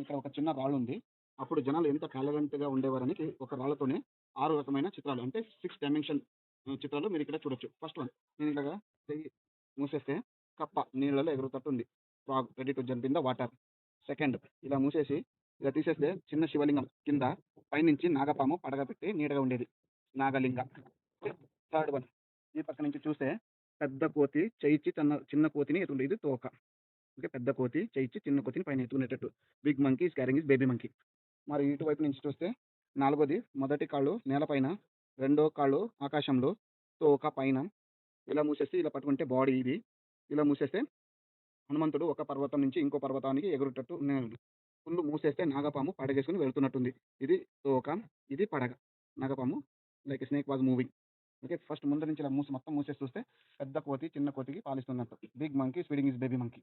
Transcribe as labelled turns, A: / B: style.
A: ఇక్కడ ఒక చిన్న రాళ్ళుంది. అప్పుడు జనాలు ఎంత టాలెంట్‌గా ఉండేవారని ఒక రాళ్ళతోనే 6 రకమైన చిత్రాలు అంటే 6 డైమెన్షన్ చిత్రాలు మీరిక్కడ చూడొచ్చు. ఫస్ట్ వన్ నేను ఇలాగా చెయ్యి మూసేస్తే కప్ప నీళ్ళలో ఎగురుతట్టుంది. Frog ready to jump in the water. Second ఇలా మూసేసి ఇలా తీసేస్తే చిన్న శివలింగం కింద పైనుంచి నాగపాము పడగ పెట్టి నీడగా ఉండేది. నాగలింగ. థర్డ్ వన్ ఈ పక్క నుంచి చూస్తే పెద్ద కోతి చెయ్యిచ్చి చిన్న కోతిని ఎత్తుకుంది. ఇది తోక. ఓకే. పెద్ద కోతి చెయ్యిచ్చి చిన్న కోతిని పైన ఎత్తుకునేటట్టు. Big monkey is carrying his baby monkey. మరి ఇటువైపు నుంచి చూస్తే నాలుగోది మొదటి కాళ్ళు నేలపైన, రెండో కాళ్ళు ఆకాశంలో, తోక పైన. ఇలా మూసేస్తే ఇలా పట్టుకుంటే బాడీ ఇది. ఇలా మూసేస్తే హనుమంతుడు ఒక పర్వతం నుంచి ఇంకో పర్వతానికి ఎగురుటట్టు ఉన్నాడు. ఫుల్ మూసేస్తే నాగపాము పడగేసుకొని వెళ్తున్నట్టుంది. ఇది తోక, ఇది పడగ. నాగపాము like snake was moving. Okay. First ముందు నుంచి ఇలా మొత్తం మూసేసి చూస్తే పెద్ద కోతి చిన్న కోతికి పాలిస్తున్నట్టు. Big monkey feeding his baby monkey.